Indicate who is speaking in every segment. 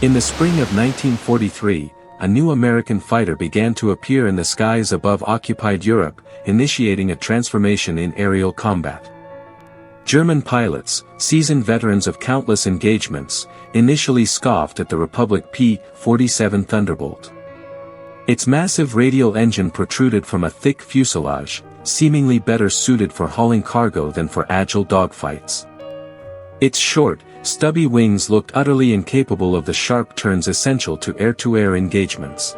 Speaker 1: In the spring of 1943, a new American fighter began to appear in the skies above occupied Europe, initiating a transformation in aerial combat. German pilots, seasoned veterans of countless engagements, initially scoffed at the Republic P-47 Thunderbolt. Its massive radial engine protruded from a thick fuselage, seemingly better suited for hauling cargo than for agile dogfights. Its short, stubby wings looked utterly incapable of the sharp turns essential to air-to-air engagements.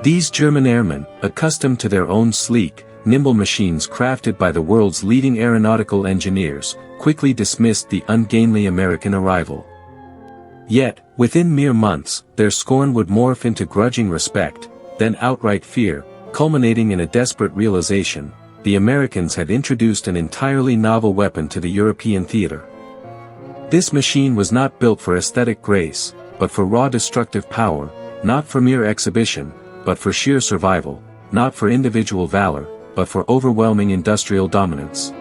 Speaker 1: These German airmen, accustomed to their own sleek, nimble machines crafted by the world's leading aeronautical engineers, quickly dismissed the ungainly American arrival. Yet, within mere months, their scorn would morph into grudging respect, then outright fear, culminating in a desperate realization: the Americans had introduced an entirely novel weapon to the European theater. This machine was not built for aesthetic grace, but for raw destructive power, not for mere exhibition, but for sheer survival, not for individual valor, but for overwhelming industrial dominance.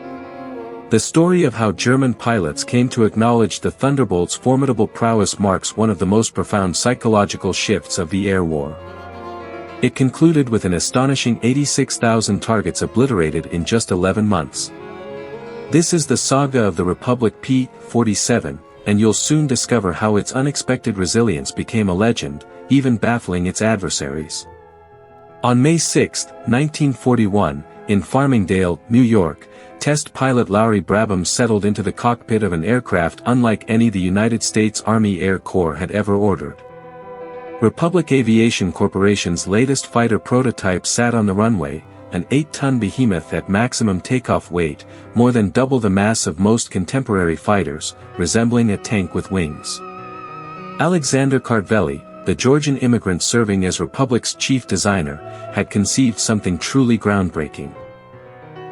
Speaker 1: The story of how German pilots came to acknowledge the Thunderbolt's formidable prowess marks one of the most profound psychological shifts of the air war. It concluded with an astonishing 86,000 targets obliterated in just 11 months. This is the saga of the Republic P-47, and you'll soon discover how its unexpected resilience became a legend, even baffling its adversaries. On May 6, 1941, in Farmingdale, New York, test pilot Lowry Brabham settled into the cockpit of an aircraft unlike any the United States Army Air Corps had ever ordered. Republic Aviation Corporation's latest fighter prototype sat on the runway, an 8-ton behemoth at maximum takeoff weight, more than double the mass of most contemporary fighters, resembling a tank with wings. Alexander Kartveli, the Georgian immigrant serving as Republic's chief designer, had conceived something truly groundbreaking.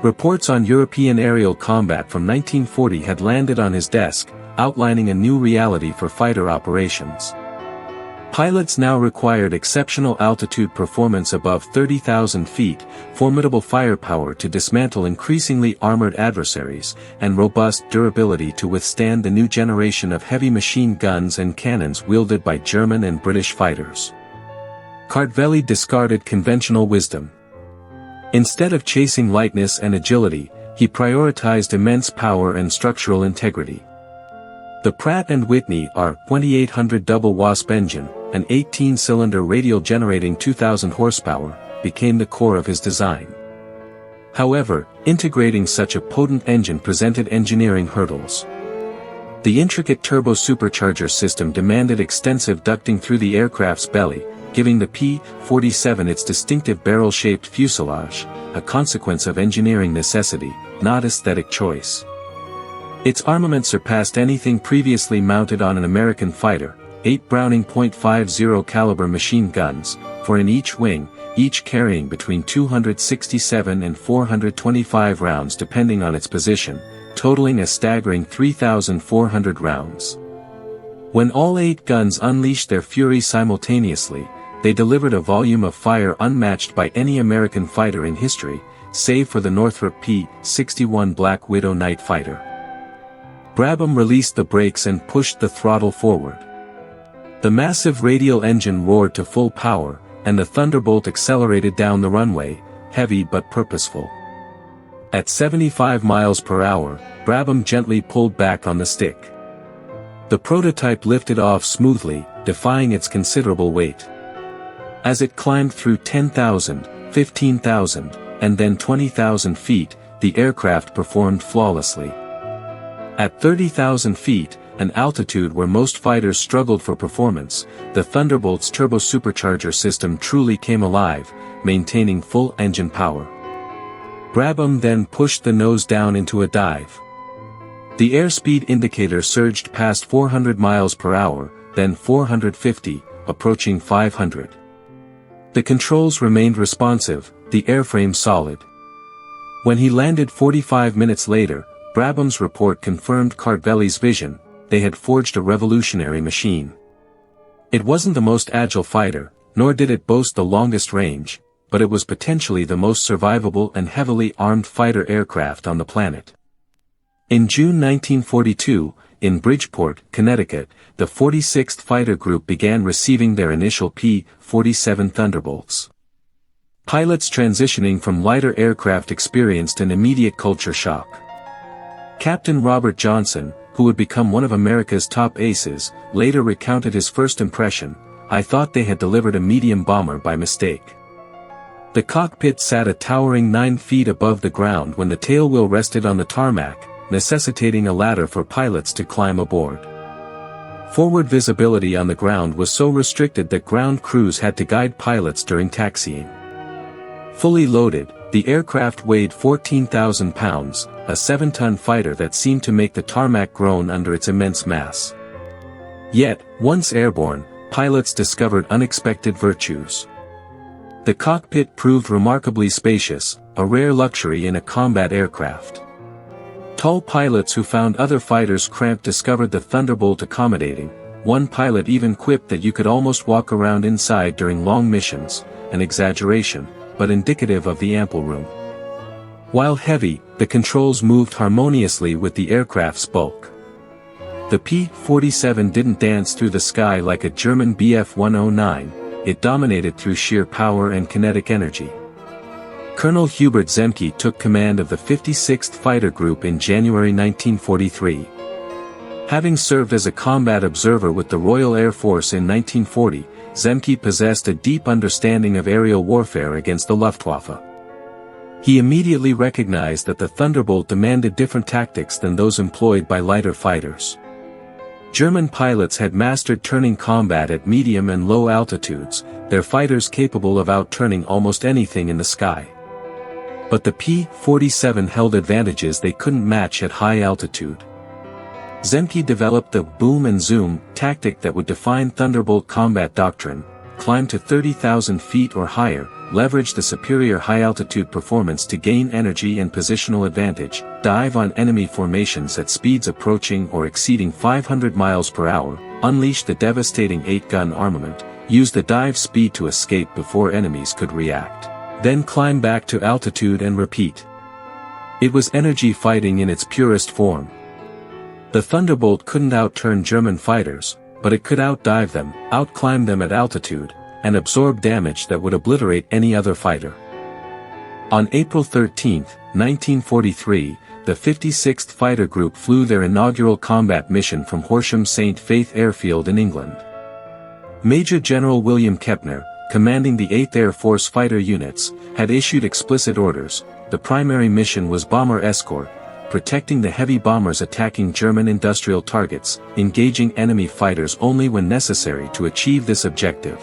Speaker 1: Reports on European aerial combat from 1940 had landed on his desk, outlining a new reality for fighter operations. Pilots now required exceptional altitude performance above 30,000 feet, formidable firepower to dismantle increasingly armored adversaries, and robust durability to withstand the new generation of heavy machine guns and cannons wielded by German and British fighters. Kartveli discarded conventional wisdom. Instead of chasing lightness and agility, he prioritized immense power and structural integrity. The Pratt & Whitney R2800 double wasp engine, an 18-cylinder radial generating 2,000 horsepower, became the core of his design. However, integrating such a potent engine presented engineering hurdles. The intricate turbo-supercharger system demanded extensive ducting through the aircraft's belly, giving the P-47 its distinctive barrel-shaped fuselage, a consequence of engineering necessity, not aesthetic choice. Its armament surpassed anything previously mounted on an American fighter, 8 Browning .50 caliber machine guns, 4 in each wing, each carrying between 267 and 425 rounds depending on its position, totaling a staggering 3,400 rounds. When all 8 guns unleashed their fury simultaneously, they delivered a volume of fire unmatched by any American fighter in history, save for the Northrop P-61 Black Widow night fighter. Brabham released the brakes and pushed the throttle forward. The massive radial engine roared to full power, and the Thunderbolt accelerated down the runway, heavy but purposeful. At 75 miles per hour, Brabham gently pulled back on the stick. The prototype lifted off smoothly, defying its considerable weight. As it climbed through 10,000, 15,000, and then 20,000 feet, the aircraft performed flawlessly. At 30,000 feet, an altitude where most fighters struggled for performance, the Thunderbolt's turbo-supercharger system truly came alive, maintaining full engine power. Brabham then pushed the nose down into a dive. The airspeed indicator surged past 400 miles per hour, then 450, approaching 500. The controls remained responsive, the airframe solid. When he landed 45 minutes later, Brabham's report confirmed Kartveli's vision: they had forged a revolutionary machine. It wasn't the most agile fighter, nor did it boast the longest range, but it was potentially the most survivable and heavily armed fighter aircraft on the planet. In June 1942, in Bridgeport, Connecticut, the 46th Fighter Group began receiving their initial P-47 Thunderbolts. Pilots transitioning from lighter aircraft experienced an immediate culture shock. Captain Robert Johnson, who would become one of America's top aces, later recounted his first impression: "I thought they had delivered a medium bomber by mistake." The cockpit sat a towering 9 feet above the ground when the tailwheel rested on the tarmac, necessitating a ladder for pilots to climb aboard. Forward visibility on the ground was so restricted that ground crews had to guide pilots during taxiing. Fully loaded, the aircraft weighed 14,000 pounds, a 7-ton fighter that seemed to make the tarmac groan under its immense mass. Yet, once airborne, pilots discovered unexpected virtues. The cockpit proved remarkably spacious, a rare luxury in a combat aircraft. Tall pilots who found other fighters cramped discovered the Thunderbolt accommodating. One pilot even quipped that you could almost walk around inside during long missions, an exaggeration, but indicative of the ample room. While heavy, the controls moved harmoniously with the aircraft's bulk. The P-47 didn't dance through the sky like a German Bf-109, it dominated through sheer power and kinetic energy. Colonel Hubert Zemke took command of the 56th Fighter Group in January 1943. Having served as a combat observer with the Royal Air Force in 1940, Zemke possessed a deep understanding of aerial warfare against the Luftwaffe. He immediately recognized that the Thunderbolt demanded different tactics than those employed by lighter fighters. German pilots had mastered turning combat at medium and low altitudes, their fighters capable of outturning almost anything in the sky. But the P-47 held advantages they couldn't match at high altitude. Zemke developed the boom and zoom tactic that would define Thunderbolt combat doctrine: climb to 30,000 feet or higher, leverage the superior high-altitude performance to gain energy and positional advantage, dive on enemy formations at speeds approaching or exceeding 500 miles per hour, unleash the devastating 8-gun armament, use the dive speed to escape before enemies could react, then climb back to altitude and repeat. It was energy fighting in its purest form. The Thunderbolt couldn't outturn German fighters, but it could outdive them, outclimb them at altitude, and absorb damage that would obliterate any other fighter. On April 13, 1943, the 56th Fighter Group flew their inaugural combat mission from Horsham St. Faith Airfield in England. Major General William Kepner, commanding the 8th Air Force fighter units, had issued explicit orders. The primary mission was bomber escort, protecting the heavy bombers attacking German industrial targets, engaging enemy fighters only when necessary to achieve this objective.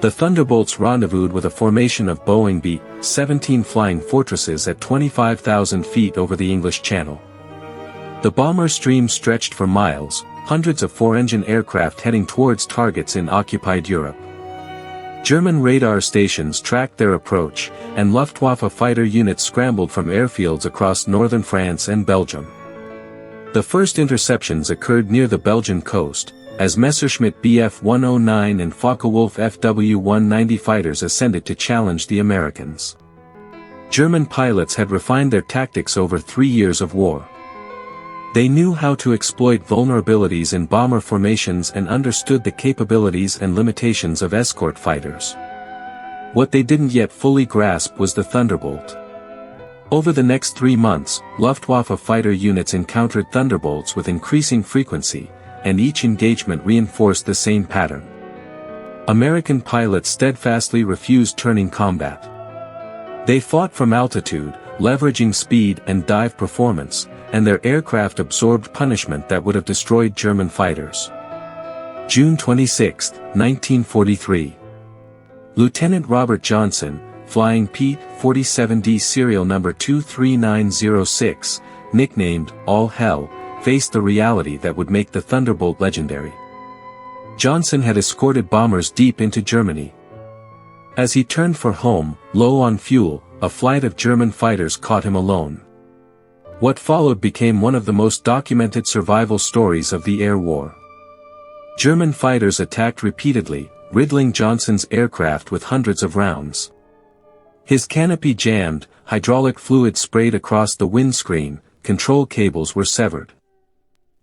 Speaker 1: The Thunderbolts rendezvoused with a formation of Boeing B-17 flying fortresses at 25,000 feet over the English Channel. The bomber stream stretched for miles, hundreds of 4-engine aircraft heading towards targets in occupied Europe. German radar stations tracked their approach, and Luftwaffe fighter units scrambled from airfields across northern France and Belgium. The first interceptions occurred near the Belgian coast, as Messerschmitt Bf-109 and Focke-Wulf FW-190 fighters ascended to challenge the Americans. German pilots had refined their tactics over 3 years of war. They knew how to exploit vulnerabilities in bomber formations and understood the capabilities and limitations of escort fighters. What they didn't yet fully grasp was the Thunderbolt. Over the next 3 months, Luftwaffe fighter units encountered Thunderbolts with increasing frequency, and each engagement reinforced the same pattern. American pilots steadfastly refused turning combat. They fought from altitude, leveraging speed and dive performance, and their aircraft absorbed punishment that would have destroyed German fighters. June 26, 1943. Lieutenant Robert Johnson, flying P-47D serial number 23906, nicknamed All Hell, faced the reality that would make the Thunderbolt legendary. Johnson had escorted bombers deep into Germany. As he turned for home, low on fuel, a flight of German fighters caught him alone. What followed became one of the most documented survival stories of the air war. German fighters attacked repeatedly, riddling Johnson's aircraft with hundreds of rounds. His canopy jammed, hydraulic fluid sprayed across the windscreen, control cables were severed.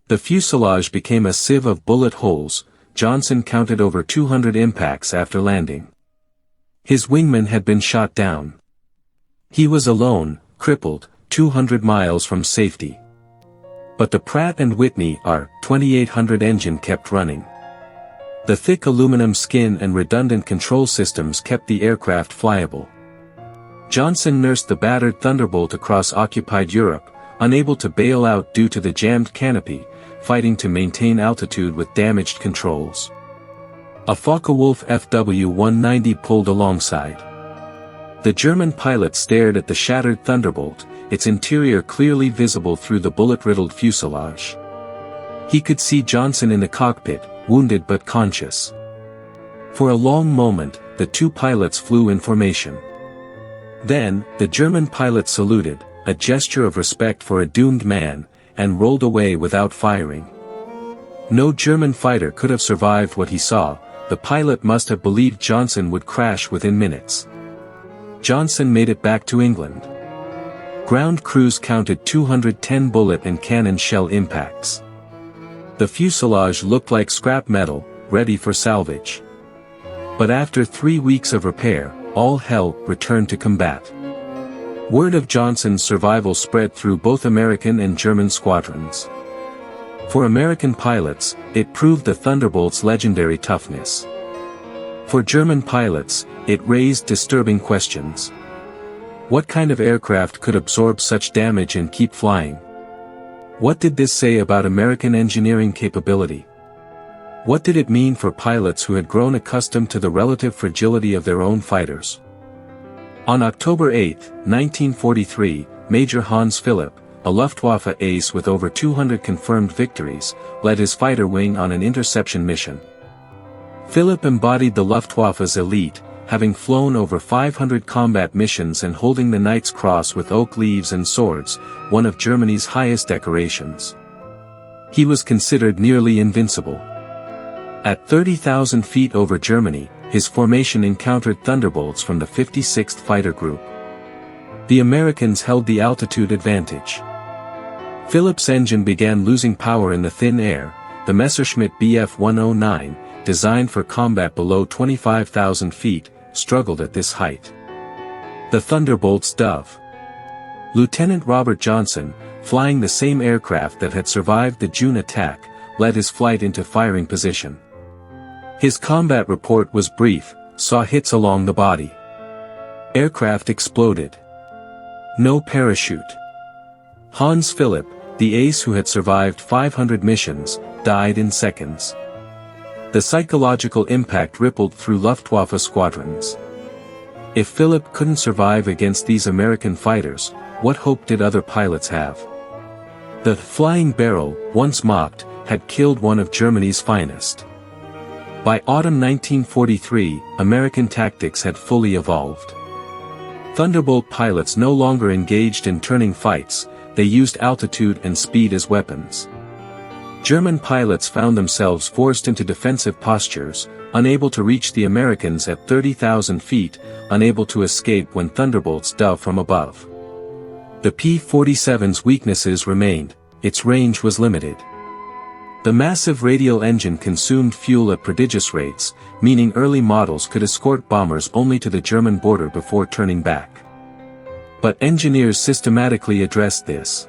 Speaker 1: The fuselage became a sieve of bullet holes. Johnson counted over 200 impacts after landing. His wingman had been shot down. He was alone, crippled, 200 miles from safety. But the Pratt & Whitney R-2800 engine kept running. The thick aluminum skin and redundant control systems kept the aircraft flyable. Johnson nursed the battered Thunderbolt across occupied Europe, unable to bail out due to the jammed canopy, fighting to maintain altitude with damaged controls. A Focke-Wulf FW-190 pulled alongside. The German pilot stared at the shattered Thunderbolt, its interior clearly visible through the bullet-riddled fuselage. He could see Johnson in the cockpit, wounded but conscious. For a long moment, the two pilots flew in formation. Then, the German pilot saluted, a gesture of respect for a doomed man, and rolled away without firing. No German fighter could have survived what he saw. The pilot must have believed Johnson would crash within minutes. Johnson made it back to England. Ground crews counted 210 bullet and cannon shell impacts. The fuselage looked like scrap metal, ready for salvage. But after 3 weeks of repair, all hell returned to combat. Word of Johnson's survival spread through both American and German squadrons. For American pilots, it proved the Thunderbolt's legendary toughness. For German pilots, it raised disturbing questions. What kind of aircraft could absorb such damage and keep flying? What did this say about American engineering capability? What did it mean for pilots who had grown accustomed to the relative fragility of their own fighters? On October 8, 1943, Major Hans Philipp, a Luftwaffe ace with over 200 confirmed victories, led his fighter wing on an interception mission. Philipp embodied the Luftwaffe's elite, having flown over 500 combat missions and holding the Knight's Cross with oak leaves and swords, one of Germany's highest decorations. He was considered nearly invincible. At 30,000 feet over Germany, his formation encountered Thunderbolts from the 56th Fighter Group. The Americans held the altitude advantage. Philipp's engine began losing power in the thin air. The Messerschmitt Bf-109, designed for combat below 25,000 feet, struggled at this height. The Thunderbolt's dove. Lieutenant Robert Johnson, flying the same aircraft that had survived the June attack, led his flight into firing position. His combat report was brief: saw hits along the body. Aircraft exploded. No parachute. Hans Philipp, the ace who had survived 500 missions, died in seconds. The psychological impact rippled through Luftwaffe squadrons. If Philipp couldn't survive against these American fighters, what hope did other pilots have? The flying barrel, once mocked, had killed one of Germany's finest. By autumn 1943, American tactics had fully evolved. Thunderbolt pilots no longer engaged in turning fights, they used altitude and speed as weapons. German pilots found themselves forced into defensive postures, unable to reach the Americans at 30,000 feet, unable to escape when Thunderbolts dove from above. The P-47's weaknesses remained: its range was limited. The massive radial engine consumed fuel at prodigious rates, meaning early models could escort bombers only to the German border before turning back. But engineers systematically addressed this.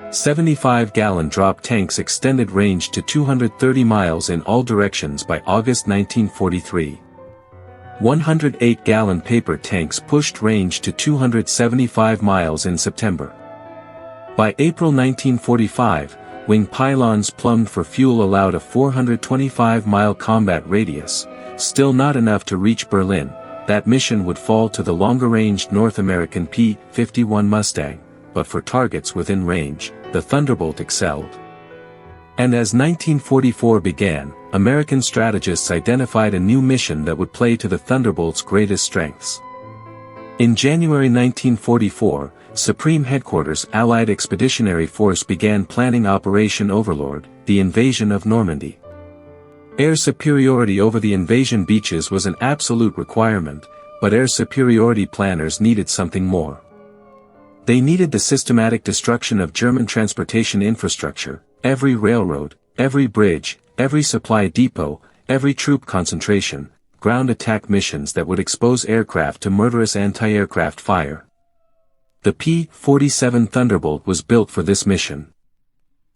Speaker 1: 75-gallon drop tanks extended range to 230 miles in all directions by August 1943. 108-gallon paper tanks pushed range to 275 miles in September. By April 1945, wing pylons plumbed for fuel allowed a 425-mile combat radius, still not enough to reach Berlin. That mission would fall to the longer-ranged North American P-51 Mustang, but for targets within range, the Thunderbolt excelled. And as 1944 began, American strategists identified a new mission that would play to the Thunderbolt's greatest strengths. In January 1944, Supreme Headquarters Allied Expeditionary Force began planning Operation Overlord, the invasion of Normandy. Air superiority over the invasion beaches was an absolute requirement, but air superiority planners needed something more. They needed the systematic destruction of German transportation infrastructure, every railroad, every bridge, every supply depot, every troop concentration, ground attack missions that would expose aircraft to murderous anti-aircraft fire. The P-47 Thunderbolt was built for this mission.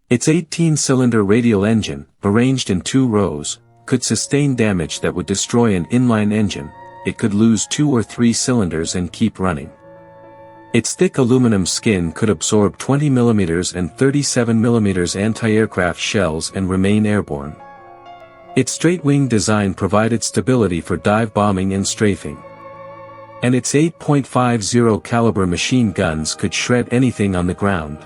Speaker 1: Its 18-cylinder radial engine, arranged in 2 rows, could sustain damage that would destroy an inline engine. It could lose 2 or 3 cylinders and keep running. Its thick aluminum skin could absorb 20 mm and 37 mm anti-aircraft shells and remain airborne. Its straight-wing design provided stability for dive bombing and strafing. And its 8.50 caliber machine guns could shred anything on the ground.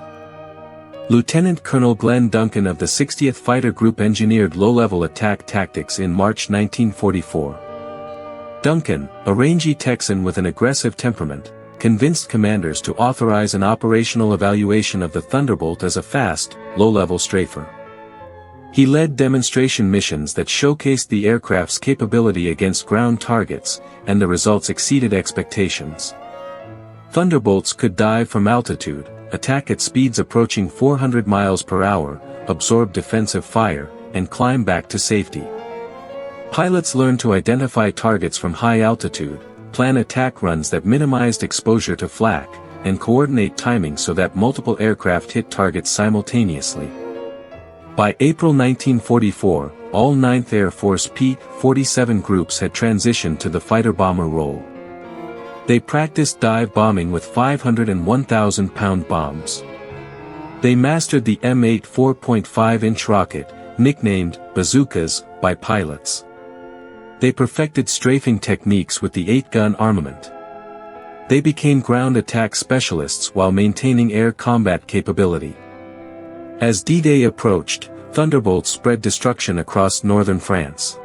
Speaker 1: Lieutenant Colonel Glenn Duncan of the 60th Fighter Group engineered low-level attack tactics in March 1944. Duncan, a rangy Texan with an aggressive temperament, convinced commanders to authorize an operational evaluation of the Thunderbolt as a fast, low-level strafer. He led demonstration missions that showcased the aircraft's capability against ground targets, and the results exceeded expectations. Thunderbolts could dive from altitude, attack at speeds approaching 400 miles per hour, absorb defensive fire, and climb back to safety. Pilots learned to identify targets from high altitude, plan attack runs that minimized exposure to flak, and coordinate timing so that multiple aircraft hit targets simultaneously. By April 1944, all 9th Air Force P-47 groups had transitioned to the fighter-bomber role. They practiced dive bombing with 500 and 1,000-pound bombs. They mastered the M8 4.5-inch rocket, nicknamed bazookas by pilots. They perfected strafing techniques with the 8-gun armament. They became ground attack specialists while maintaining air combat capability. As D-Day approached, Thunderbolts spread destruction across northern France.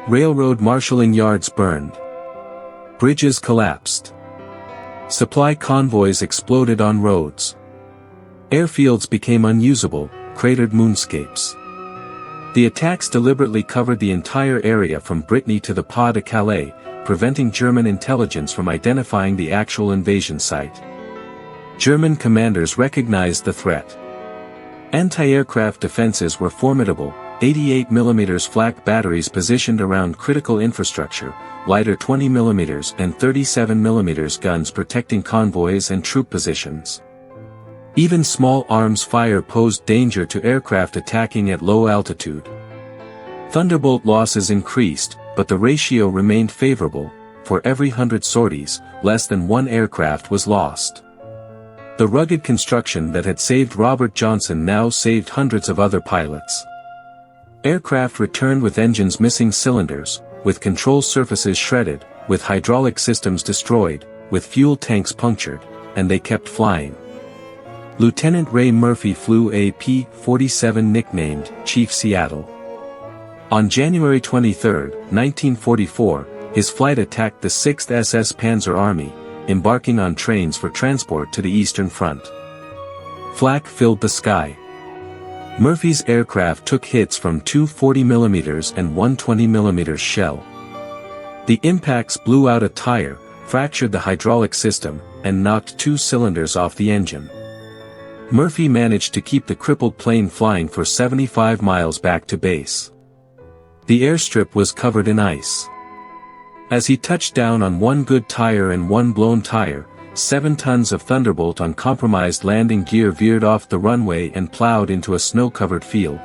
Speaker 1: Railroad marshalling yards burned. Bridges collapsed. Supply convoys exploded on roads. Airfields became unusable, cratered moonscapes. The attacks deliberately covered the entire area from Brittany to the Pas de Calais, preventing German intelligence from identifying the actual invasion site. German commanders recognized the threat. Anti-aircraft defenses were formidable, 88 mm flak batteries positioned around critical infrastructure, lighter 20 mm and 37 mm guns protecting convoys and troop positions. Even small arms fire posed danger to aircraft attacking at low altitude. Thunderbolt losses increased, but the ratio remained favorable. For every 100 sorties, less than 1 aircraft was lost. The rugged construction that had saved Robert Johnson now saved hundreds of other pilots. Aircraft returned with engines missing cylinders, with control surfaces shredded, with hydraulic systems destroyed, with fuel tanks punctured, and they kept flying. Lieutenant Ray Murphy flew a P-47 nicknamed Chief Seattle. On January 23, 1944, his flight attacked the 6th SS Panzer Army, embarking on trains for transport to the Eastern Front. Flak filled the sky. Murphy's aircraft took hits from 2 40mm and 1 20mm shell. The impacts blew out a tire, fractured the hydraulic system, and knocked 2 cylinders off the engine. Murphy managed to keep the crippled plane flying for 75 miles back to base. The airstrip was covered in ice. As he touched down on 1 good tire and 1 blown tire, 7 tons of Thunderbolt uncompromised landing gear veered off the runway and plowed into a snow-covered field.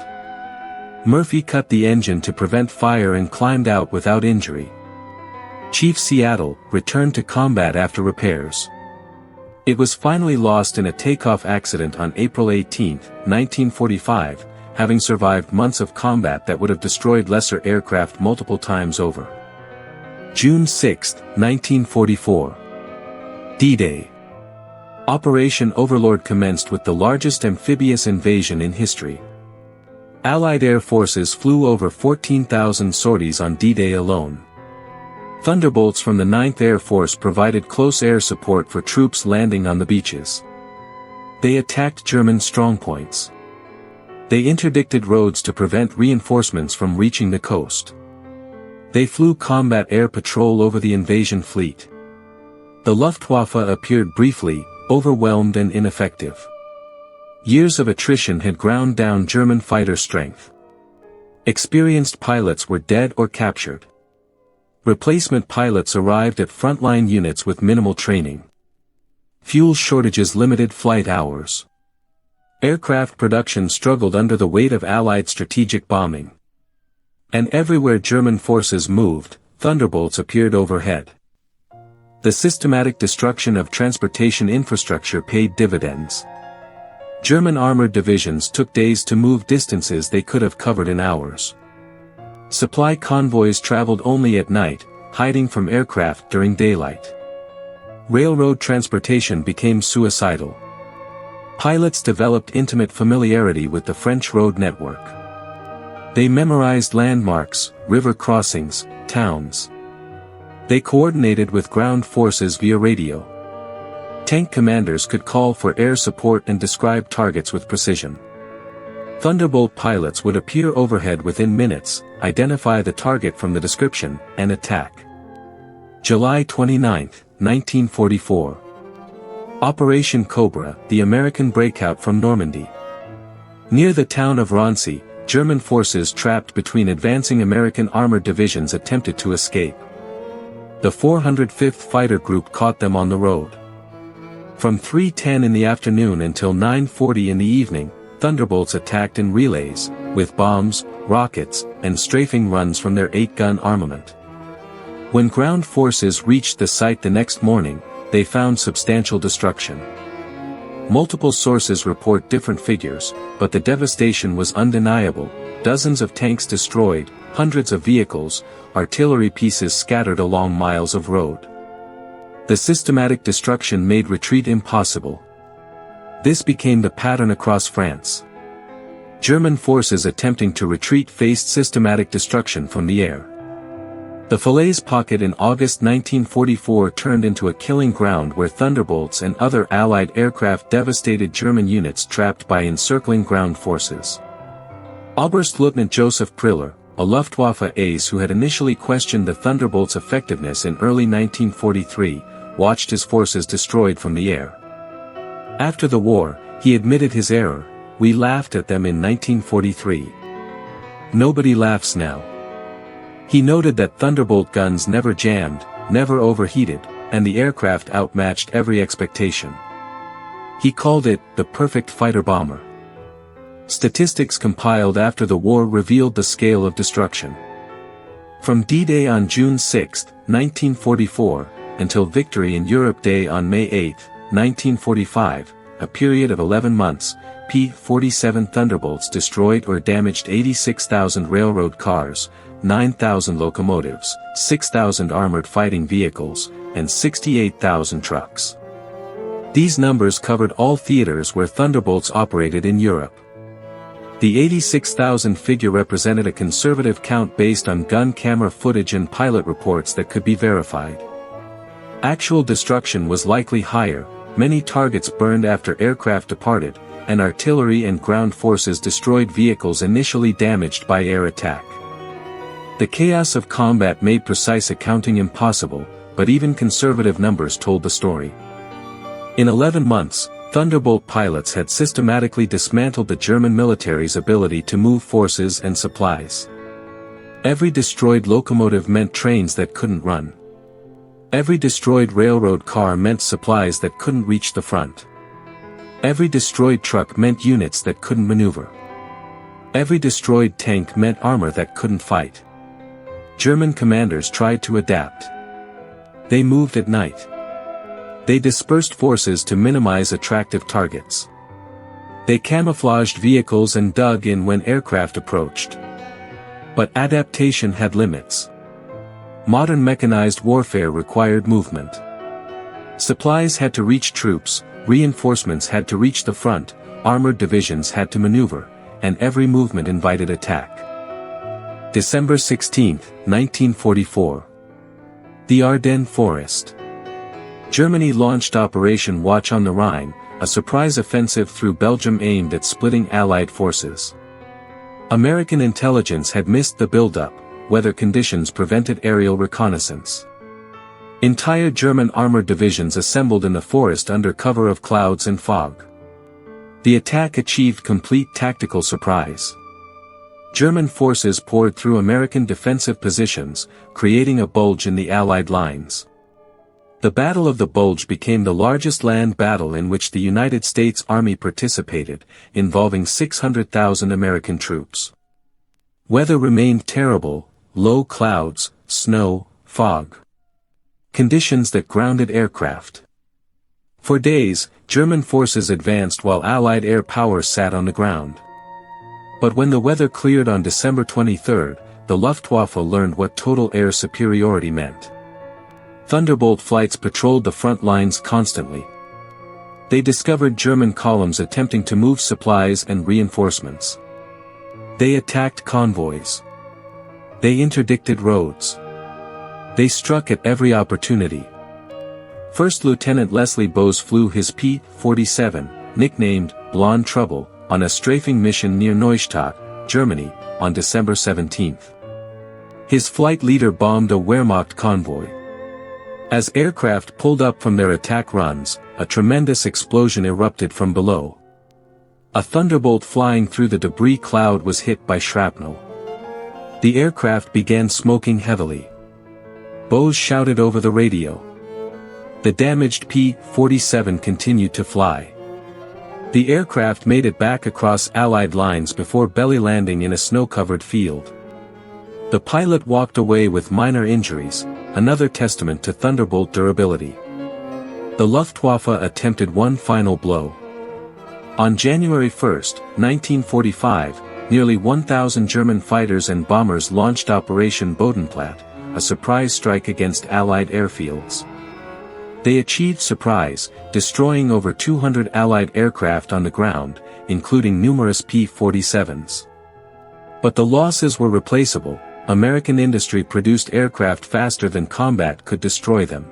Speaker 1: Murphy cut the engine to prevent fire and climbed out without injury. Chief Seattle returned to combat after repairs. It was finally lost in a takeoff accident on April 18, 1945, having survived months of combat that would have destroyed lesser aircraft multiple times over. June 6, 1944. D-Day. Operation Overlord commenced with the largest amphibious invasion in history. Allied air forces flew over 14,000 sorties on D-Day alone. Thunderbolts from the 9th Air Force provided close air support for troops landing on the beaches. They attacked German strongpoints. They interdicted roads to prevent reinforcements from reaching the coast. They flew combat air patrol over the invasion fleet. The Luftwaffe appeared briefly, overwhelmed and ineffective. Years of attrition had ground down German fighter strength. Experienced pilots were dead or captured. Replacement pilots arrived at frontline units with minimal training. Fuel shortages limited flight hours. Aircraft production struggled under the weight of Allied strategic bombing. And everywhere German forces moved, Thunderbolts appeared overhead. The systematic destruction of transportation infrastructure paid dividends. German armored divisions took days to move distances they could have covered in hours. Supply convoys traveled only at night, hiding from aircraft during daylight. Railroad transportation became suicidal. Pilots developed intimate familiarity with the French road network. They memorized landmarks, river crossings, towns. They coordinated with ground forces via radio. Tank commanders could call for air support and describe targets with precision. Thunderbolt pilots would appear overhead within minutes, identify the target from the description, and attack. July 29, 1944. Operation Cobra, the American breakout from Normandy. Near the town of Rancy, German forces trapped between advancing American armored divisions attempted to escape. The 405th Fighter Group caught them on the road. From 3:10 in the afternoon until 9:40 in the evening, Thunderbolts attacked in relays, with bombs, rockets, and strafing runs from their 8-gun armament. When ground forces reached the site the next morning, they found substantial destruction. Multiple sources report different figures, but the devastation was undeniable: dozens of tanks destroyed, hundreds of vehicles, artillery pieces scattered along miles of road. The systematic destruction made retreat impossible. This became the pattern across France. German forces attempting to retreat faced systematic destruction from the air. The Falaise Pocket in August 1944 turned into a killing ground where Thunderbolts and other Allied aircraft devastated German units trapped by encircling ground forces. Oberstleutnant Joseph Priller, a Luftwaffe ace who had initially questioned the Thunderbolts' effectiveness in early 1943, watched his forces destroyed from the air. After the war, he admitted his error: "We laughed at them in 1943. Nobody laughs now." He noted that Thunderbolt guns never jammed, never overheated, and the aircraft outmatched every expectation. He called it the perfect fighter-bomber. Statistics compiled after the war revealed the scale of destruction. From D-Day on June 6, 1944, until Victory in Europe Day on May 8, 1945, a period of 11 months, P-47 Thunderbolts destroyed or damaged 86,000 railroad cars, 9,000 locomotives, 6,000 armored fighting vehicles, and 68,000 trucks. These numbers covered all theaters where Thunderbolts operated in Europe. The 86,000 figure represented a conservative count based on gun camera footage and pilot reports that could be verified. Actual destruction was likely higher: many targets burned after aircraft departed, and artillery and ground forces destroyed vehicles initially damaged by air attack. The chaos of combat made precise accounting impossible, but even conservative numbers told the story. In 11 months, Thunderbolt pilots had systematically dismantled the German military's ability to move forces and supplies. Every destroyed locomotive meant trains that couldn't run. Every destroyed railroad car meant supplies that couldn't reach the front. Every destroyed truck meant units that couldn't maneuver. Every destroyed tank meant armor that couldn't fight. German commanders tried to adapt. They moved at night. They dispersed forces to minimize attractive targets. They camouflaged vehicles and dug in when aircraft approached. But adaptation had limits. Modern mechanized warfare required movement. Supplies had to reach troops, reinforcements had to reach the front, armored divisions had to maneuver, and every movement invited attack. December 16, 1944. The Ardennes Forest. Germany launched Operation Watch on the Rhine, a surprise offensive through Belgium aimed at splitting Allied forces. American intelligence had missed the buildup, weather conditions prevented aerial reconnaissance. Entire German armored divisions assembled in the forest under cover of clouds and fog. The attack achieved complete tactical surprise. German forces poured through American defensive positions, creating a bulge in the Allied lines. The Battle of the Bulge became the largest land battle in which the United States Army participated, involving 600,000 American troops. Weather remained terrible: low clouds, snow, fog. Conditions that grounded aircraft. For days, German forces advanced while Allied air power sat on the ground. But when the weather cleared on December 23, the Luftwaffe learned what total air superiority meant. Thunderbolt flights patrolled the front lines constantly. They discovered German columns attempting to move supplies and reinforcements. They attacked convoys. They interdicted roads. They struck at every opportunity. First Lieutenant Leslie Bowes flew his P-47, nicknamed Blonde Trouble, on a strafing mission near Neustadt, Germany, on December 17. His flight leader bombed a Wehrmacht convoy. As aircraft pulled up from their attack runs, a tremendous explosion erupted from below. A thunderbolt flying through the debris cloud was hit by shrapnel. The aircraft began smoking heavily. Bowes shouted over the radio. The damaged P-47 continued to fly. The aircraft made it back across Allied lines before belly landing in a snow-covered field. The pilot walked away with minor injuries, another testament to Thunderbolt durability. The Luftwaffe attempted one final blow. On January 1, 1945, nearly 1,000 German fighters and bombers launched Operation Bodenplatte, a surprise strike against Allied airfields. They achieved surprise, destroying over 200 Allied aircraft on the ground, including numerous P-47s. But the losses were replaceable. American industry produced aircraft faster than combat could destroy them.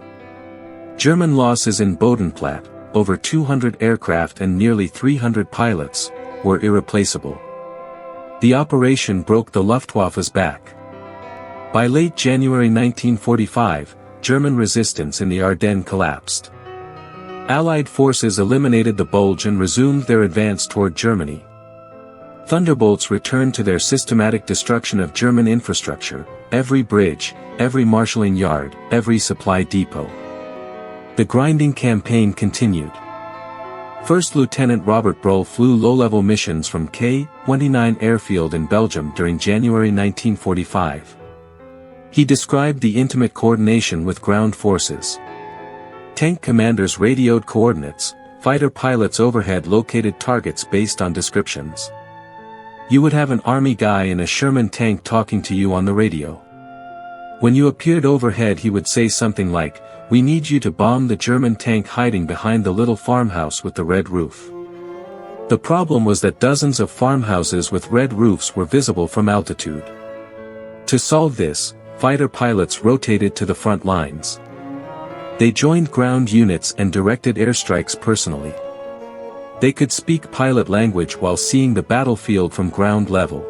Speaker 1: German losses in Bodenplatte, over 200 aircraft and nearly 300 pilots, were irreplaceable. The operation broke the Luftwaffe's back. By late January 1945, German resistance in the Ardennes collapsed. Allied forces eliminated the bulge and resumed their advance toward Germany. Thunderbolts returned to their systematic destruction of German infrastructure, every bridge, every marshalling yard, every supply depot. The grinding campaign continued. First Lieutenant Robert Brull flew low-level missions from K-29 airfield in Belgium during January 1945. He described the intimate coordination with ground forces. Tank commanders radioed coordinates, fighter pilots overhead located targets based on descriptions. You would have an army guy in a Sherman tank talking to you on the radio. When you appeared overhead he would say something like, "We need you to bomb the German tank hiding behind the little farmhouse with the red roof." The problem was that dozens of farmhouses with red roofs were visible from altitude. To solve this, fighter pilots rotated to the front lines. They joined ground units and directed airstrikes personally. They could speak pilot language while seeing the battlefield from ground level.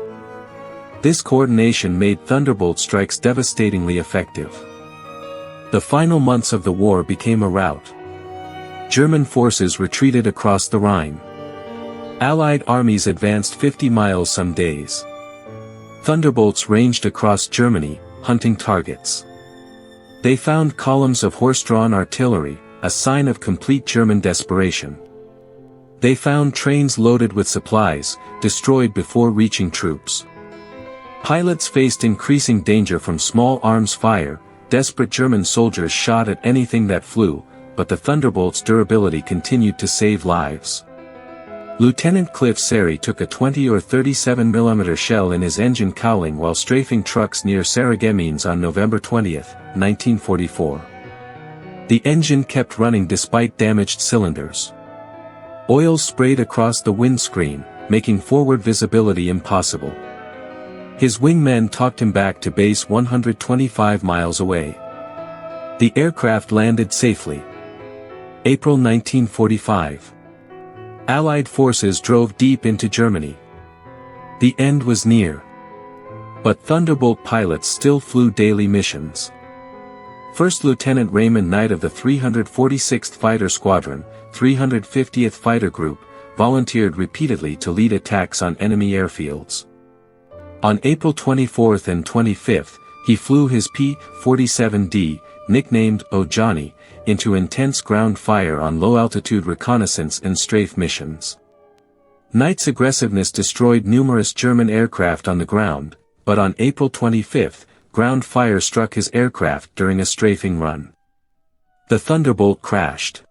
Speaker 1: This coordination made Thunderbolt strikes devastatingly effective. The final months of the war became a rout. German forces retreated across the Rhine. Allied armies advanced 50 miles some days. Thunderbolts ranged across Germany, hunting targets. They found columns of horse-drawn artillery, a sign of complete German desperation. They found trains loaded with supplies, destroyed before reaching troops. Pilots faced increasing danger from small arms fire. Desperate German soldiers shot at anything that flew, but the Thunderbolt's durability continued to save lives. Lieutenant Cliff Seri took a 20 or 37 mm shell in his engine cowling while strafing trucks near Sarreguemines on November 20, 1944. The engine kept running despite damaged cylinders. Oil sprayed across the windscreen, making forward visibility impossible. His wingmen talked him back to base 125 miles away. The aircraft landed safely. April 1945. Allied forces drove deep into Germany. The end was near. But Thunderbolt pilots still flew daily missions. First Lieutenant Raymond Knight of the 346th Fighter Squadron, 350th Fighter Group, volunteered repeatedly to lead attacks on enemy airfields. On April 24 and 25, he flew his P-47D, nicknamed "Oh Johnny," into intense ground fire on low-altitude reconnaissance and strafe missions. Knight's aggressiveness destroyed numerous German aircraft on the ground, but on April 25, ground fire struck his aircraft during a strafing run. The Thunderbolt crashed.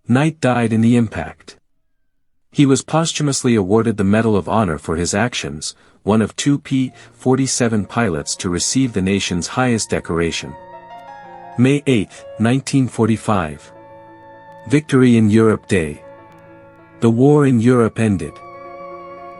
Speaker 1: Knight died in the impact. He was posthumously awarded the Medal of Honor for his actions, one of two P-47 pilots to receive the nation's highest decoration. May 8, 1945. Victory in Europe Day. The war in Europe ended.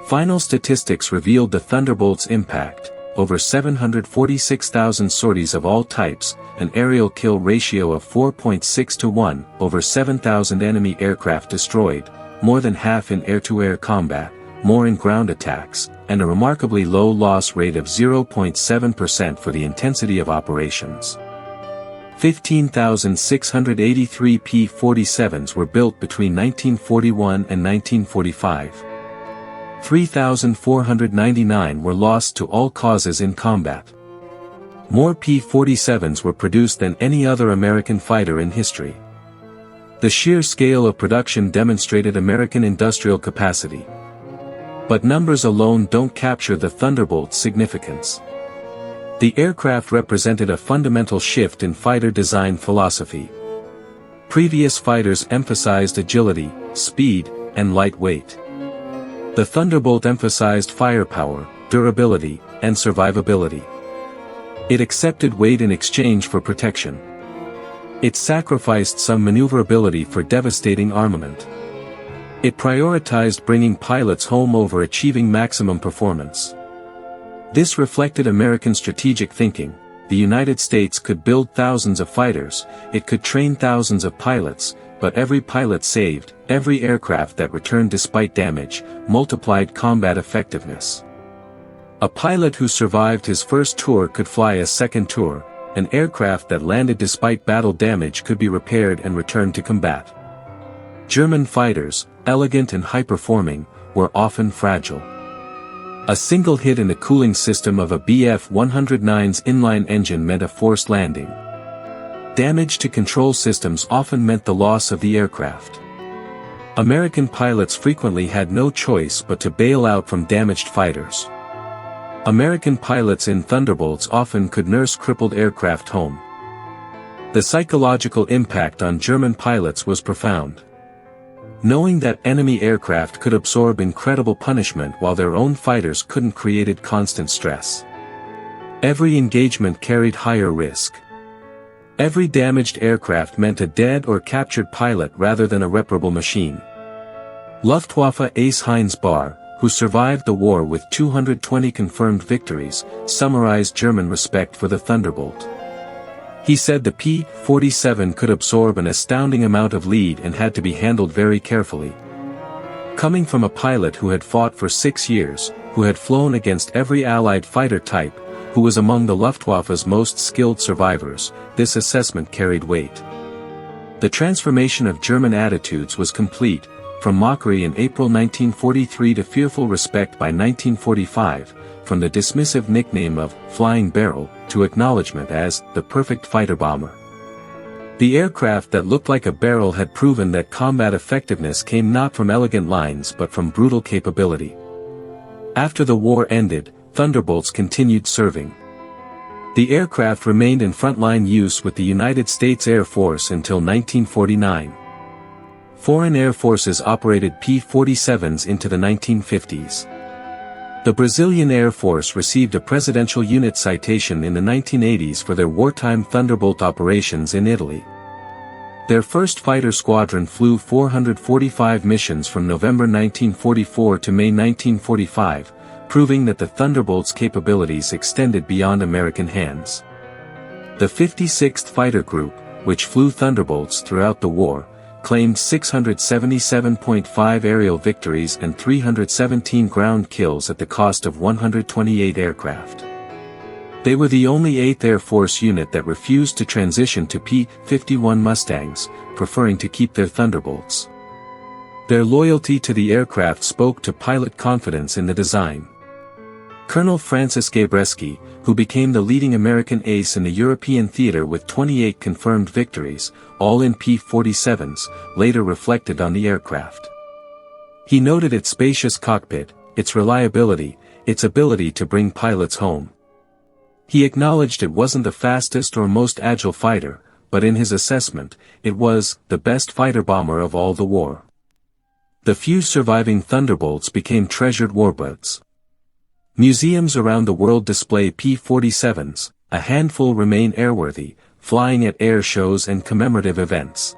Speaker 1: Final statistics revealed the Thunderbolt's impact: over 746,000 sorties of all types, an aerial kill ratio of 4.6 to 1, over 7,000 enemy aircraft destroyed, more than half in air-to-air combat, more in ground attacks, and a remarkably low loss rate of 0.7% for the intensity of operations. 15,683 P-47s were built between 1941 and 1945. 3,499 were lost to all causes in combat. More P-47s were produced than any other American fighter in history. The sheer scale of production demonstrated American industrial capacity. But numbers alone don't capture the Thunderbolt's significance. The aircraft represented a fundamental shift in fighter design philosophy. Previous fighters emphasized agility, speed, and lightweight. The Thunderbolt emphasized firepower, durability, and survivability. It accepted weight in exchange for protection. It sacrificed some maneuverability for devastating armament. It prioritized bringing pilots home over achieving maximum performance. This reflected American strategic thinking. The United States could build thousands of fighters, it could train thousands of pilots, but every pilot saved, every aircraft that returned despite damage, multiplied combat effectiveness. A pilot who survived his first tour could fly a second tour, an aircraft that landed despite battle damage could be repaired and returned to combat. German fighters, elegant and high-performing, were often fragile. A single hit in the cooling system of a Bf-109's inline engine meant a forced landing. Damage to control systems often meant the loss of the aircraft. American pilots frequently had no choice but to bail out from damaged fighters. American pilots in Thunderbolts often could nurse crippled aircraft home. The psychological impact on German pilots was profound. Knowing that enemy aircraft could absorb incredible punishment while their own fighters couldn't created constant stress. Every engagement carried higher risk. Every damaged aircraft meant a dead or captured pilot rather than a reparable machine. Luftwaffe ace Heinz Bahr, who survived the war with 220 confirmed victories, summarized German respect for the Thunderbolt. He said the P-47 could absorb an astounding amount of lead and had to be handled very carefully. Coming from a pilot who had fought for 6 years, who had flown against every Allied fighter type, who was among the Luftwaffe's most skilled survivors, this assessment carried weight. The transformation of German attitudes was complete, from mockery in April 1943 to fearful respect by 1945, from the dismissive nickname of "Flying Barrel" to acknowledgement as the perfect fighter bomber. The aircraft that looked like a barrel had proven that combat effectiveness came not from elegant lines but from brutal capability. After the war ended, Thunderbolts continued serving. The aircraft remained in frontline use with the United States Air Force until 1949. Foreign air forces operated P-47s into the 1950s. The Brazilian Air Force received a Presidential Unit Citation in the 1980s for their wartime Thunderbolt operations in Italy. Their first fighter squadron flew 445 missions from November 1944 to May 1945, proving that the Thunderbolt's capabilities extended beyond American hands. The 56th Fighter Group, which flew Thunderbolts throughout the war, claimed 677.5 aerial victories and 317 ground kills at the cost of 128 aircraft. They were the only 8th Air Force unit that refused to transition to P-51 Mustangs, preferring to keep their Thunderbolts. Their loyalty to the aircraft spoke to pilot confidence in the design. Colonel Francis Gabreski, who became the leading American ace in the European theater with 28 confirmed victories, all in P-47s, later reflected on the aircraft. He noted its spacious cockpit, its reliability, its ability to bring pilots home. He acknowledged it wasn't the fastest or most agile fighter, but in his assessment, it was the best fighter bomber of all the war. The few surviving Thunderbolts became treasured warbirds. Museums around the world display P-47s, a handful remain airworthy, flying at air shows and commemorative events.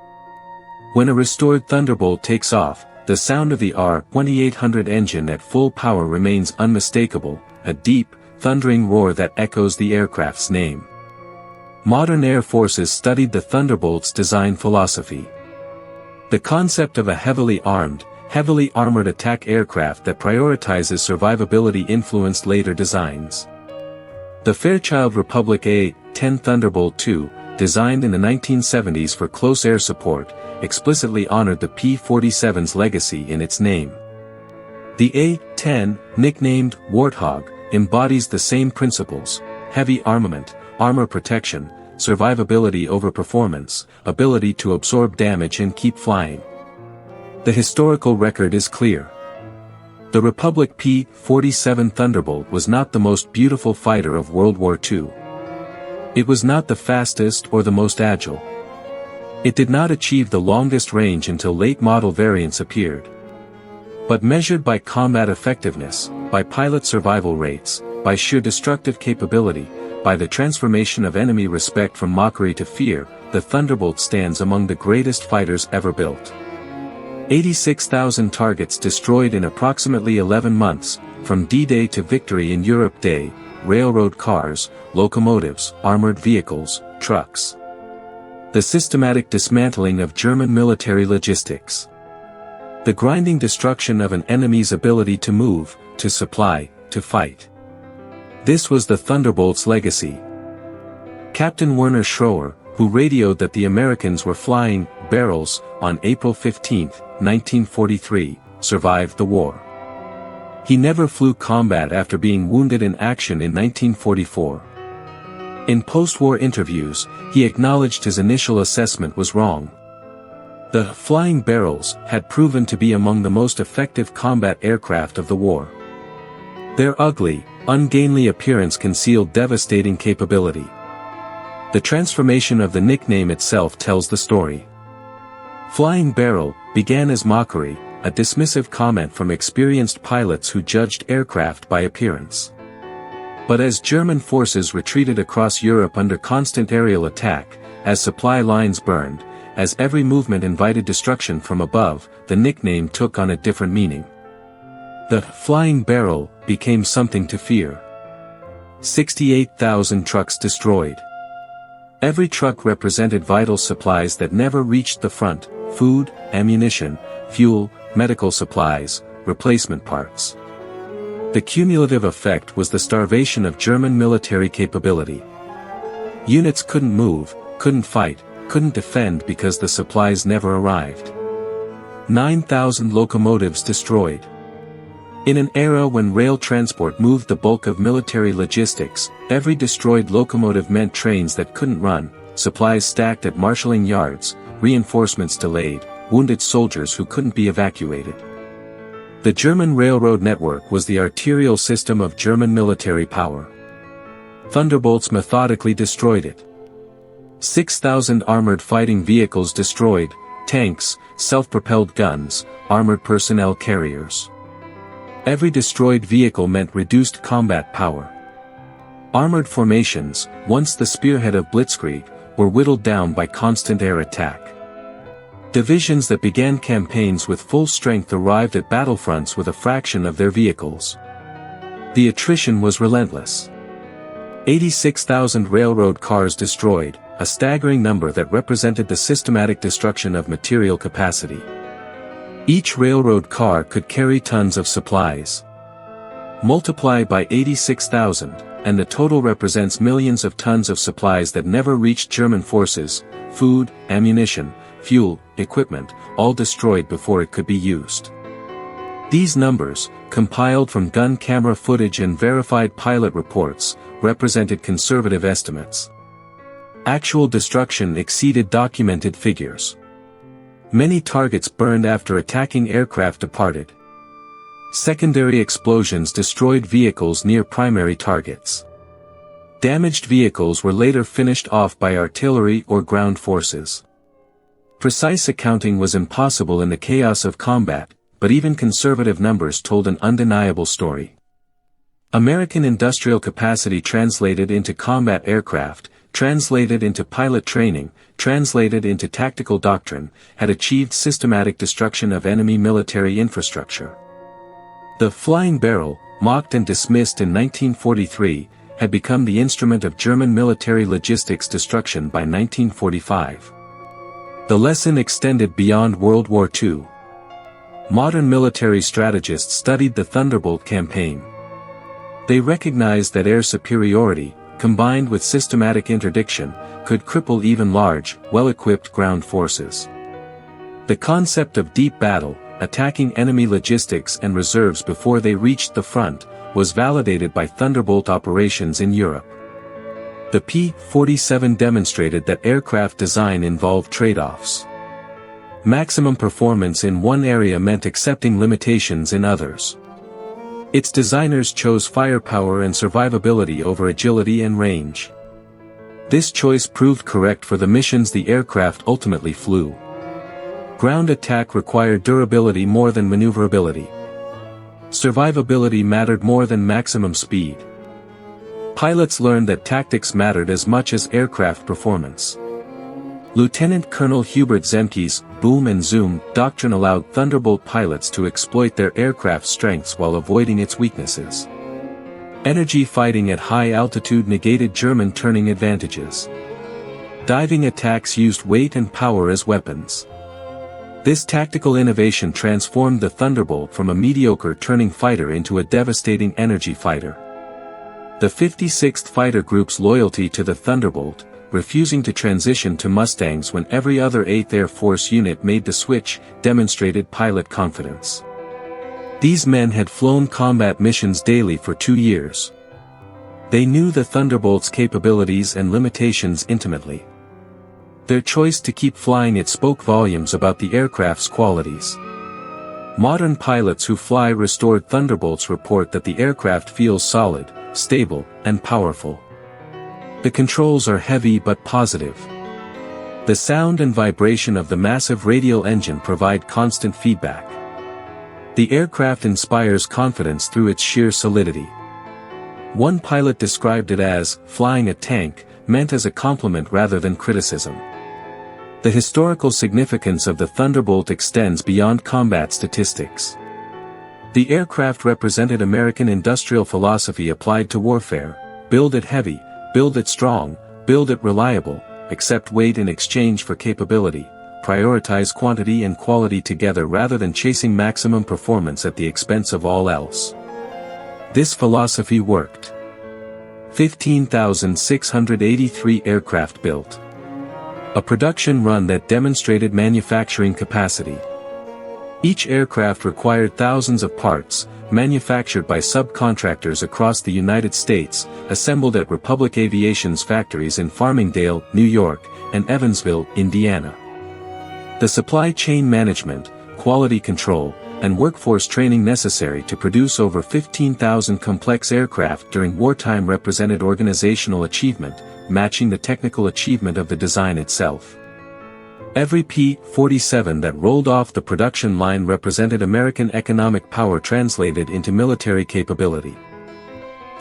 Speaker 1: When a restored Thunderbolt takes off, the sound of the R-2800 engine at full power remains unmistakable, a deep, thundering roar that echoes the aircraft's name. Modern air forces studied the Thunderbolt's design philosophy. The concept of a heavily armored attack aircraft that prioritizes survivability influenced later designs. The Fairchild Republic A-10 Thunderbolt II, designed in the 1970s for close air support, explicitly honored the P-47's legacy in its name. The A-10, nicknamed Warthog, embodies the same principles: heavy armament, armor protection, survivability over performance, ability to absorb damage and keep flying. The historical record is clear. The Republic P-47 Thunderbolt was not the most beautiful fighter of World War II. It was not the fastest or the most agile. It did not achieve the longest range until late model variants appeared. But measured by combat effectiveness, by pilot survival rates, by sheer destructive capability, by the transformation of enemy respect from mockery to fear, the Thunderbolt stands among the greatest fighters ever built. 86,000 targets destroyed in approximately 11 months, from D-Day to victory in Europe Day, railroad cars, locomotives, armored vehicles, trucks. The systematic dismantling of German military logistics. The grinding destruction of an enemy's ability to move, to supply, to fight. This was the Thunderbolt's legacy. Captain Werner Schroer, who radioed that the Americans were flying barrels on April 15, 1943, survived the war. He never flew combat after being wounded in action in 1944. In post-war interviews, he acknowledged his initial assessment was wrong. The flying barrels had proven to be among the most effective combat aircraft of the war. Their ugly, ungainly appearance concealed devastating capability. The transformation of the nickname itself tells the story. Flying Barrel began as mockery, a dismissive comment from experienced pilots who judged aircraft by appearance. But as German forces retreated across Europe under constant aerial attack, as supply lines burned, as every movement invited destruction from above, the nickname took on a different meaning. The Flying Barrel became something to fear. 68,000 trucks destroyed. Every truck represented vital supplies that never reached the front: food, ammunition, fuel, medical supplies, replacement parts. The cumulative effect was the starvation of German military capability. Units couldn't move, couldn't fight, couldn't defend because the supplies never arrived. 9,000 locomotives destroyed. In an era when rail transport moved the bulk of military logistics, every destroyed locomotive meant trains that couldn't run, supplies stacked at marshalling yards, reinforcements delayed, wounded soldiers who couldn't be evacuated. The German railroad network was the arterial system of German military power. Thunderbolts methodically destroyed it. 6,000 armored fighting vehicles destroyed, tanks, self-propelled guns, armored personnel carriers. Every destroyed vehicle meant reduced combat power. Armored formations, once the spearhead of blitzkrieg, were whittled down by constant air attack. Divisions that began campaigns with full strength arrived at battlefronts with a fraction of their vehicles. The attrition was relentless. 86,000 railroad cars destroyed, a staggering number that represented the systematic destruction of material capacity. Each railroad car could carry tons of supplies. Multiply by 86,000, and the total represents millions of tons of supplies that never reached German forces: food, ammunition, fuel, equipment, all destroyed before it could be used. These numbers, compiled from gun camera footage and verified pilot reports, represented conservative estimates. Actual destruction exceeded documented figures. Many targets burned after attacking aircraft departed. Secondary explosions destroyed vehicles near primary targets. Damaged vehicles were later finished off by artillery or ground forces. Precise accounting was impossible in the chaos of combat, but even conservative numbers told an undeniable story. American industrial capacity translated into combat aircraft, translated into pilot training, translated into tactical doctrine, had achieved systematic destruction of enemy military infrastructure. The flying barrel, mocked and dismissed in 1943, had become the instrument of German military logistics destruction by 1945. The lesson extended beyond World War II. Modern military strategists studied the Thunderbolt campaign. They recognized that air superiority, combined with systematic interdiction, could cripple even large, well-equipped ground forces. The concept of deep battle, attacking enemy logistics and reserves before they reached the front, was validated by Thunderbolt operations in Europe. The P-47 demonstrated that aircraft design involved trade-offs. Maximum performance in one area meant accepting limitations in others. Its designers chose firepower and survivability over agility and range. This choice proved correct for the missions the aircraft ultimately flew. Ground attack required durability more than maneuverability. Survivability mattered more than maximum speed. Pilots learned that tactics mattered as much as aircraft performance. Lieutenant Colonel Hubert Zemke's boom and zoom doctrine allowed Thunderbolt pilots to exploit their aircraft's strengths while avoiding its weaknesses. Energy fighting at high altitude negated German turning advantages. Diving attacks used weight and power as weapons. This tactical innovation transformed the Thunderbolt from a mediocre turning fighter into a devastating energy fighter. The 56th Fighter Group's loyalty to the Thunderbolt, refusing to transition to Mustangs when every other 8th Air Force unit made the switch, demonstrated pilot confidence. These men had flown combat missions daily for 2 years. They knew the Thunderbolt's capabilities and limitations intimately. Their choice to keep flying it spoke volumes about the aircraft's qualities. Modern pilots who fly restored Thunderbolts report that the aircraft feels solid, stable, and powerful. The controls are heavy but positive. The sound and vibration of the massive radial engine provide constant feedback. The aircraft inspires confidence through its sheer solidity. One pilot described it as, flying a tank, meant as a compliment rather than criticism. The historical significance of the Thunderbolt extends beyond combat statistics. The aircraft represented American industrial philosophy applied to warfare: build it heavy, build it strong, build it reliable, accept weight in exchange for capability, prioritize quantity and quality together rather than chasing maximum performance at the expense of all else. This philosophy worked. 15,683 aircraft built. A production run that demonstrated manufacturing capacity. Each aircraft required thousands of parts, manufactured by subcontractors across the United States, assembled at Republic Aviation's factories in Farmingdale, New York, and Evansville, Indiana. The supply chain management, quality control, and workforce training necessary to produce over 15,000 complex aircraft during wartime represented organizational achievement, matching the technical achievement of the design itself. Every P-47 that rolled off the production line represented American economic power translated into military capability.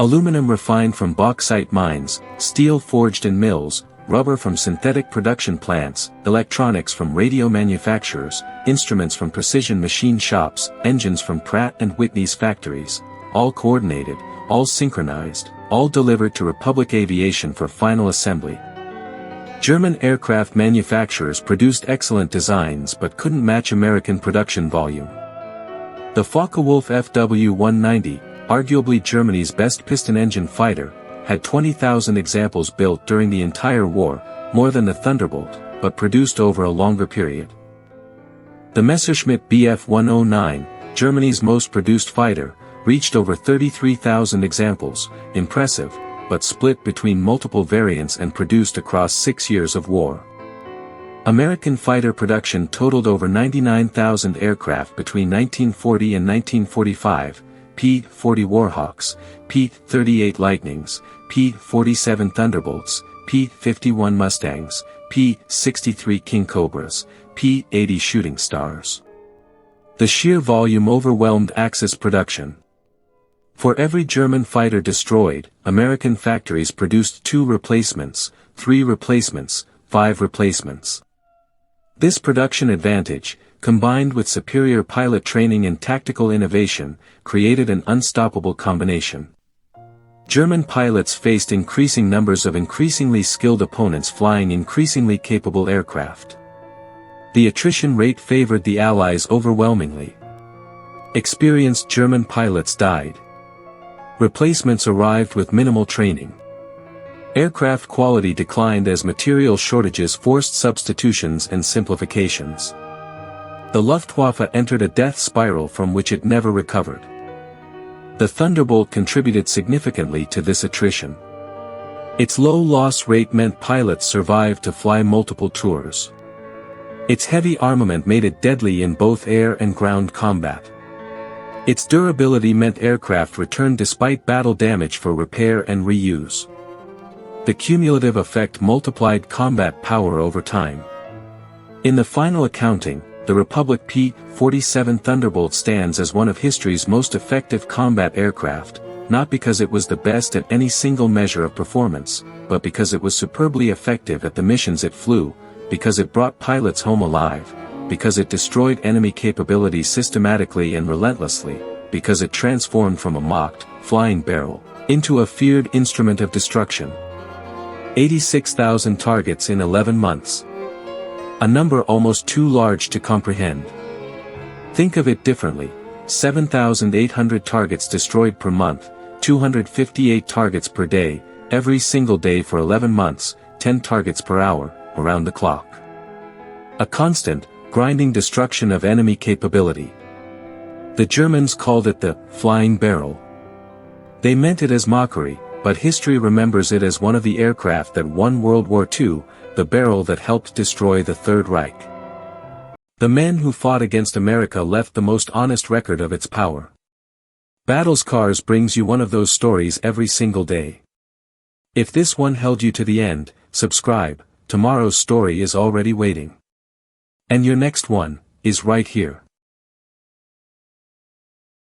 Speaker 1: Aluminum refined from bauxite mines, steel forged in mills, rubber from synthetic production plants, electronics from radio manufacturers, instruments from precision machine shops, engines from Pratt & Whitney's factories, all coordinated, all synchronized, all delivered to Republic Aviation for final assembly. German aircraft manufacturers produced excellent designs but couldn't match American production volume. The Focke-Wulf FW-190, arguably Germany's best piston engine fighter, had 20,000 examples built during the entire war, more than the Thunderbolt, but produced over a longer period. The Messerschmitt Bf 109, Germany's most produced fighter, reached over 33,000 examples, impressive, but split between multiple variants and produced across 6 years of war. American fighter production totaled over 99,000 aircraft between 1940 and 1945, P-40 Warhawks, P-38 Lightnings, P-47 Thunderbolts, P-51 Mustangs, P-63 King Cobras, P-80 Shooting Stars. The sheer volume overwhelmed Axis production. For every German fighter destroyed, American factories produced 2 replacements, 3 replacements, 5 replacements. This production advantage, combined with superior pilot training and tactical innovation, created an unstoppable combination. German pilots faced increasing numbers of increasingly skilled opponents flying increasingly capable aircraft. The attrition rate favored the Allies overwhelmingly. Experienced German pilots died. Replacements arrived with minimal training. Aircraft quality declined as material shortages forced substitutions and simplifications. The Luftwaffe entered a death spiral from which it never recovered. The Thunderbolt contributed significantly to this attrition. Its low loss rate meant pilots survived to fly multiple tours. Its heavy armament made it deadly in both air and ground combat. Its durability meant aircraft returned despite battle damage for repair and reuse. The cumulative effect multiplied combat power over time. In the final accounting, the Republic P-47 Thunderbolt stands as one of history's most effective combat aircraft, not because it was the best at any single measure of performance, but because it was superbly effective at the missions it flew, because it brought pilots home alive, because it destroyed enemy capabilities systematically and relentlessly, because it transformed from a mocked, flying barrel, into a feared instrument of destruction. 86,000 targets in 11 months. A number almost too large to comprehend. Think of it differently: 7,800 targets destroyed per month, 258 targets per day, every single day for 11 months, 10 targets per hour, around the clock. A constant, grinding destruction of enemy capability. The Germans called it the flying barrel. They meant it as mockery, but history remembers it as one of the aircraft that won World War II, the barrel that helped destroy the Third Reich. The men who fought against America left the most honest record of its power. Battlescars brings you one of those stories every single day. If this one held you to the end, subscribe, tomorrow's story is already waiting. And your next one is right here.